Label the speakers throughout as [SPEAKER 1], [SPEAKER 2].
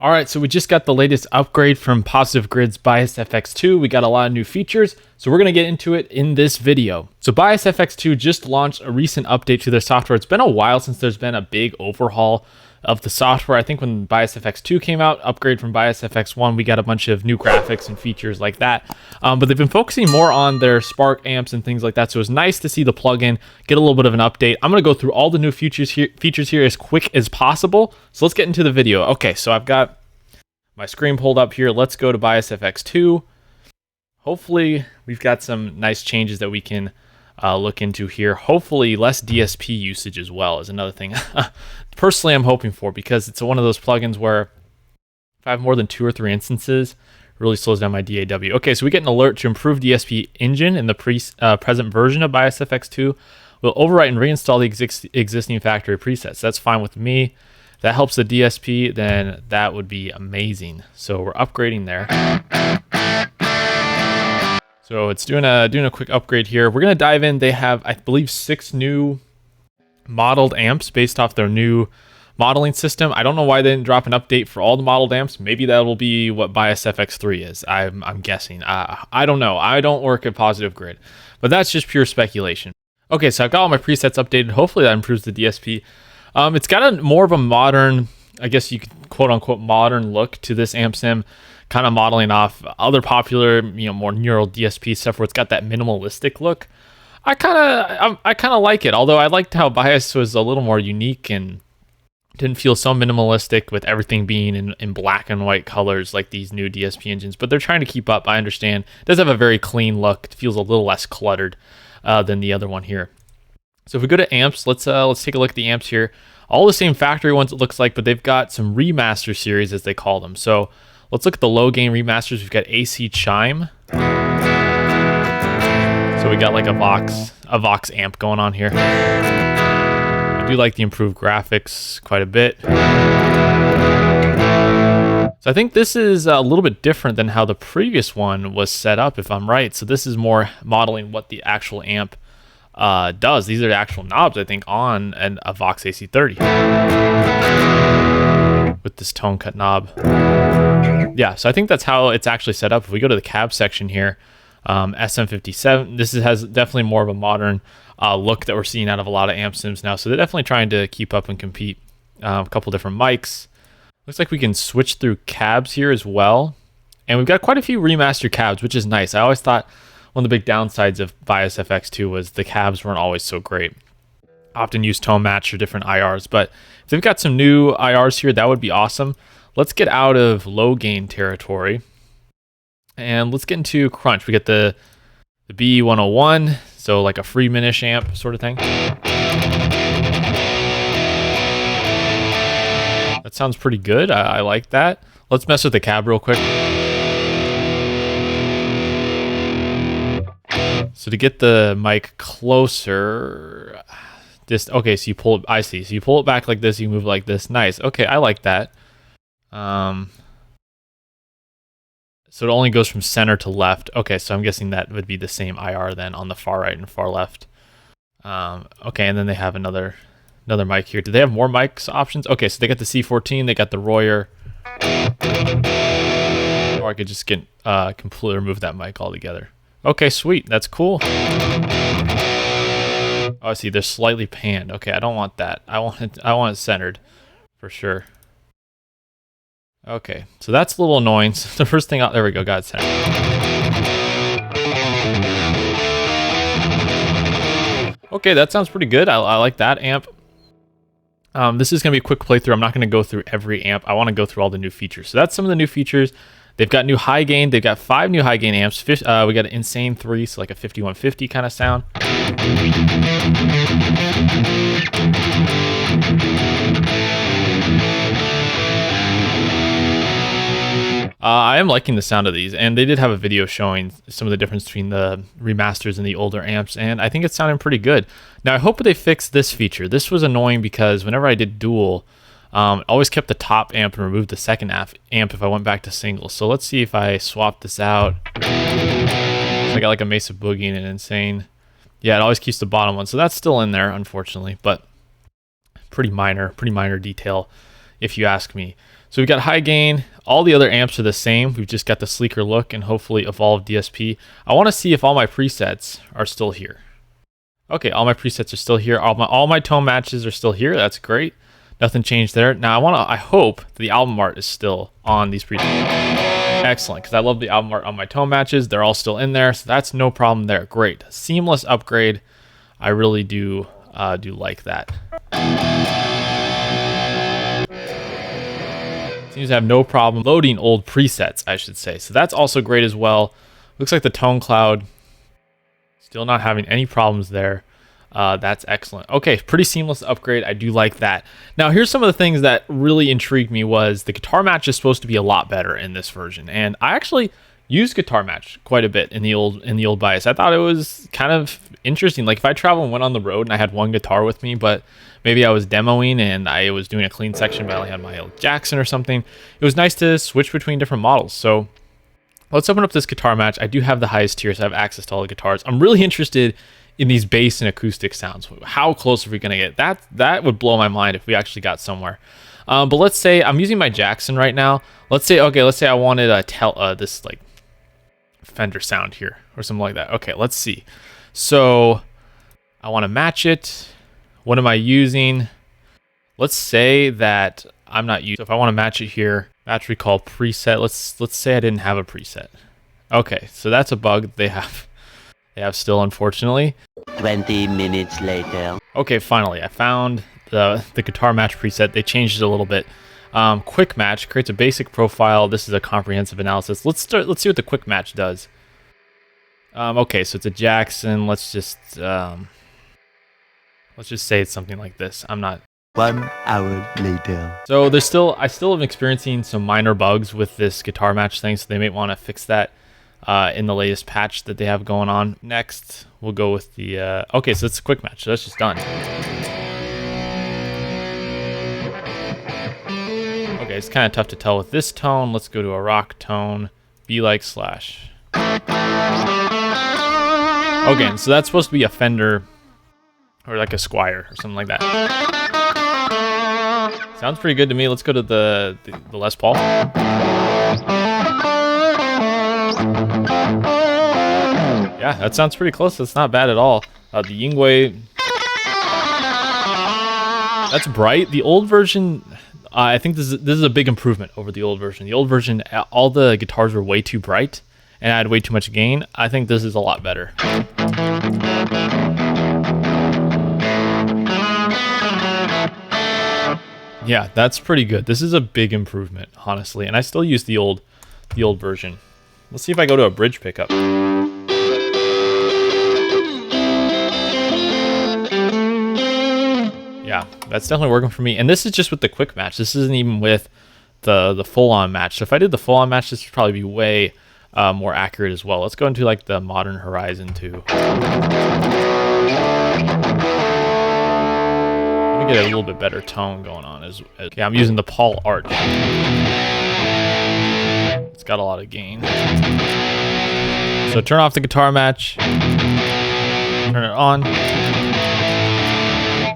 [SPEAKER 1] All right, so we just got the latest upgrade from Positive Grid's Bias FX2. We got a lot of new features, so we're gonna get into it in this video. So Bias FX2 just launched a recent update to their software. It's been a while since there's been a big overhaul of the software. I think when Bias FX2 came out, upgrade from Bias FX1, we got a bunch of new graphics and features like that. But they've been focusing more on their Spark amps and things like that. So it's nice to see the plugin get a little bit of an update. I'm gonna go through all the new features here as quick as possible. So let's get into the video. Okay, so I've got my screen pulled up here. Let's go to Bias FX2. Hopefully we've got some nice changes that we can look into here. Hopefully less DSP usage as well is another thing personally I'm hoping for, because it's one of those plugins where if I have more than 2 or 3 instances, it really slows down my DAW. Okay, so we get an alert to improve DSP engine in the present version of Bias FX2. We'll overwrite and reinstall the existing factory presets. That's fine with me. If that helps the DSP, then that would be amazing. So we're upgrading there. So it's doing a quick upgrade here. We're gonna dive in. They have, I believe, 6 new modeled amps based off their new modeling system. I don't know why they didn't drop an update for all the modeled amps. Maybe that will be what Bias FX3 is. I'm guessing. I don't know. I don't work at Positive Grid, but that's just pure speculation. Okay, so I've got all my presets updated. Hopefully that improves the DSP. It's got a more of a modern, I guess you could quote unquote modern look to this amp sim, kind of modeling off other popular, more neural DSP stuff where it's got that minimalistic look. I kind of like it, although I liked how Bias was a little more unique and didn't feel so minimalistic with everything being in black and white colors like these new DSP engines. But they're trying to keep up, I understand. It does have a very clean look. It feels a little less cluttered than the other one here. So if we go to amps, let's take a look at the amps here. All the same factory ones it looks like, but they've got some remaster series as they call them. So let's look at the low gain remasters. We've got AC Chime. So we got like a Vox amp going on here. I do like the improved graphics quite a bit. So I think this is a little bit different than how the previous one was set up, if I'm right. So this is more modeling what the actual amp does. These are the actual knobs, I think, on a Vox AC30 with this tone cut knob. Yeah, so I think that's how it's actually set up. If we go to the cab section here, SM57, this has definitely more of a modern look that we're seeing out of a lot of amp sims now. So they're definitely trying to keep up and compete. A couple different mics. Looks like we can switch through cabs here as well. And we've got quite a few remastered cabs, which is nice. I always thought one of the big downsides of Bias FX2 was the cabs weren't always so great. Often use tone match or different IRs, but if they've got some new IRs here, that would be awesome. Let's get out of low gain territory and let's get into crunch. We get the B101, so like a Freeman-ish amp sort of thing. That sounds pretty good. I like that. Let's mess with the cab real quick. So to get the mic closer, okay, so you pull it, I see. So you pull it back like this, you move like this. Nice. Okay, I like that. So it only goes from center to left. Okay, so I'm guessing that would be the same IR then on the far right and far left. Okay, and then they have another mic here. Do they have more mics options? Okay, so they got the C14, they got the Royer. Or I could just get completely remove that mic altogether. Okay, sweet. That's cool. Oh, I see. They're slightly panned. Okay, I don't want that. I want it centered for sure. Okay, so that's a little annoying. So the first thing out, there we go, got it centered. Okay, that sounds pretty good. I like that amp. This is going to be a quick playthrough. I'm not going to go through every amp. I want to go through all the new features. So that's some of the new features. They've got new high gain. They've got 5 new high gain amps. We got an Insane 3, so like a 5150 kind of sound. I am liking the sound of these, and they did have a video showing some of the difference between the remasters and the older amps, and I think it's sounding pretty good. Now, I hope they fix this feature. This was annoying because whenever I did dual, it always kept the top amp and removed the second amp if I went back to single. So let's see if I swap this out. So I got like a Mesa Boogie and an Insane. Yeah, it always keeps the bottom one. So that's still in there, unfortunately, but pretty minor detail if you ask me. So we've got high gain. All the other amps are the same. We've just got the sleeker look and hopefully evolved DSP. I want to see if all my presets are still here. Okay, all my presets are still here. All my tone matches are still here. That's great. Nothing changed there. Now I hope the album art is still on these presets. Excellent, because I love the album art on my tone matches. They're all still in there, so that's no problem there. Great. Seamless upgrade. I really do like that. Seems to have no problem loading old presets, I should say. So that's also great as well. Looks like the tone cloud still not having any problems there. That's excellent. Okay, pretty seamless upgrade. I do like that. Now, here's some of the things that really intrigued me was the guitar match is supposed to be a lot better in this version. And I actually used guitar match quite a bit in the old bias. I thought it was kind of interesting. Like if I travel and went on the road and I had one guitar with me, but maybe I was demoing and I was doing a clean section, but I only had my old Jackson or something, it was nice to switch between different models. So let's open up this guitar match. I do have the highest tier, so I have access to all the guitars. I'm really interested in these bass and acoustic sounds. How close are we gonna get? That would blow my mind if we actually got somewhere. But let's say I'm using my Jackson right now. Let's say I wanted this like Fender sound here or something like that. Okay, let's see. So I want to match it. What am I using? Let's say that I'm not using. So if I want to match it here, match recall preset. Let's say I didn't have a preset. Okay, so that's a bug they have still, unfortunately.
[SPEAKER 2] 20 minutes later.
[SPEAKER 1] Okay, finally, I found the guitar match preset. They changed it a little bit. Quick match creates a basic profile. This is a comprehensive analysis. Let's see what the quick match does. Okay, so it's a Jackson. Let's just say it's something like this. I'm not.
[SPEAKER 2] 1 hour later.
[SPEAKER 1] So I still am experiencing some minor bugs with this guitar match thing, so they may want to fix that in the latest patch that they have going on. Next, we'll go with the okay, so it's a quick match, so that's just done. Okay, it's kind of tough to tell with this tone. Let's go to a rock tone. Be like slash. Okay, so that's supposed to be a Fender or like a Squire or something like that. Sounds pretty good to me. Let's go to the Les Paul. Yeah, that sounds pretty close. That's not bad at all. The Yngwie, that's bright. The old version, I think this is a big improvement over the old version. The old version, all the guitars were way too bright and I had way too much gain. I think this is a lot better. Yeah, that's pretty good. This is a big improvement, honestly, and I still use the old version. Let's see if I go to a bridge pickup. Yeah, that's definitely working for me. And this is just with the quick match. This isn't even with the full-on match. So if I did the full-on match, this would probably be way more accurate as well. Let's go into like the Modern Horizon 2. Let me get a little bit better tone going on. Okay, I'm using the Paul Arch. It's got a lot of gain. So turn off the guitar match. Turn it on.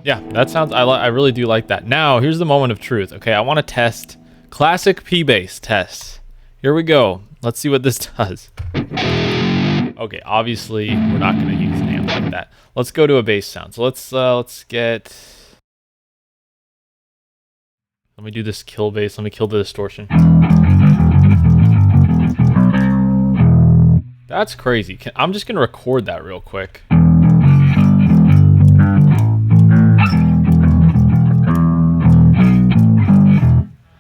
[SPEAKER 1] Yeah, that sounds, I really do like that. Now, here's the moment of truth. Okay, I want to test classic P-bass test. Here we go. Let's see what this does. Okay, obviously, we're not going to use an amp like that. Let's go to a bass sound. So let's get... Let me do this kill bass. Let me kill the distortion. That's crazy. I'm just going to record that real quick.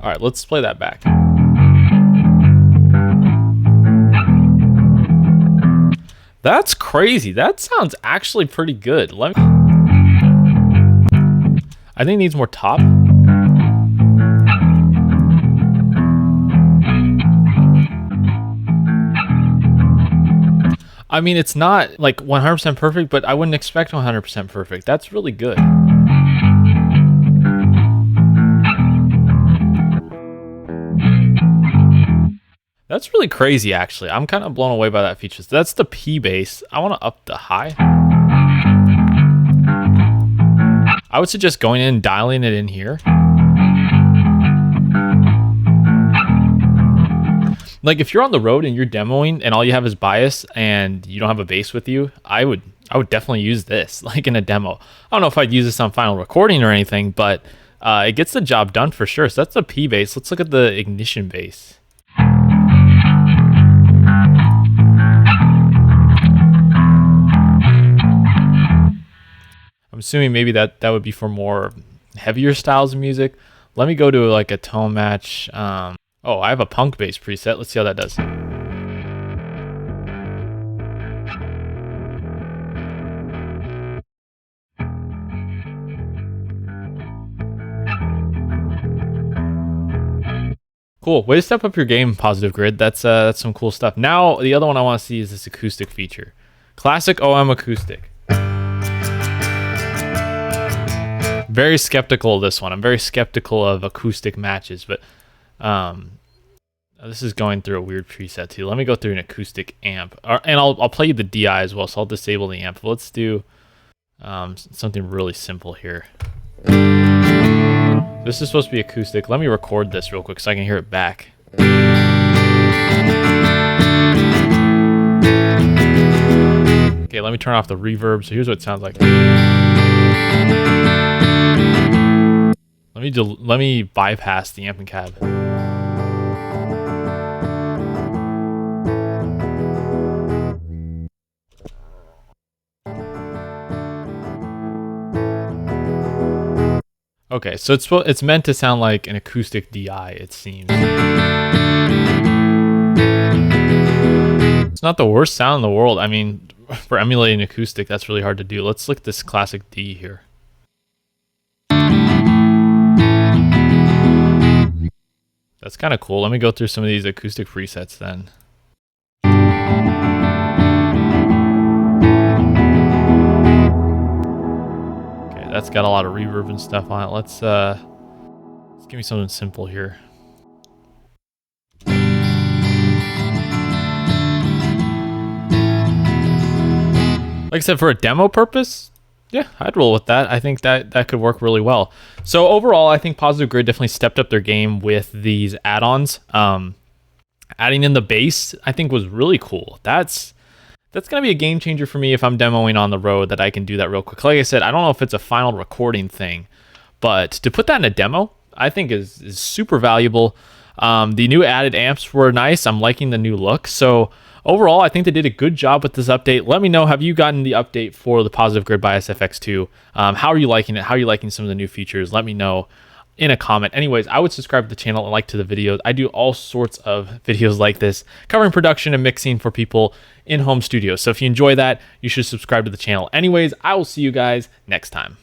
[SPEAKER 1] All right, let's play that back. That's crazy. That sounds actually pretty good. I think it needs more top. I mean, it's not like 100% perfect, but I wouldn't expect 100% perfect. That's really good. That's really crazy, actually. I'm kind of blown away by that feature. So that's the P bass. I want to up the high. I would suggest going in and dialing it in here. Like if you're on the road and you're demoing and all you have is bias and you don't have a bass with you, I would definitely use this like in a demo. I don't know if I'd use this on final recording or anything, but it gets the job done for sure. So that's the P bass. Let's look at the ignition bass. I'm assuming maybe that would be for more heavier styles of music. Let me go to like a tone match. Oh, I have a punk bass preset. Let's see how that does. Cool. Way to step up your game, Positive Grid. That's some cool stuff. Now, the other one I want to see is this acoustic feature. Classic OM acoustic. Very skeptical of this one. I'm very skeptical of acoustic matches, but this is going through a weird preset too. Let me go through an acoustic amp, and I'll play you the DI as well. So I'll disable the amp. But let's do something really simple here. This is supposed to be acoustic. Let me record this real quick so I can hear it back. Okay, let me turn off the reverb. So here's what it sounds like. Let me bypass the amp and cab. Okay, so it's meant to sound like an acoustic DI, it seems. It's not the worst sound in the world. I mean, for emulating acoustic, that's really hard to do. Let's look at this classic D here. That's kind of cool. Let me go through some of these acoustic presets then. Okay, that's got a lot of reverb and stuff on it. Let's give me something simple here. Like I said, for a demo purpose, yeah, I'd roll with that. I think that could work really well. So overall, I think Positive Grid definitely stepped up their game with these add-ons. Adding in the bass, I think, was really cool. That's going to be a game changer for me if I'm demoing on the road, that I can do that real quick. Like I said, I don't know if it's a final recording thing, but to put that in a demo, I think is super valuable. The new added amps were nice. I'm liking the new look. So overall, I think they did a good job with this update. Let me know, have you gotten the update for the Positive Grid by SFX2? How are you liking it? How are you liking some of the new features? Let me know in a comment. Anyways, I would subscribe to the channel and like to the videos. I do all sorts of videos like this, covering production and mixing for people in home studios. So if you enjoy that, you should subscribe to the channel. Anyways, I will see you guys next time.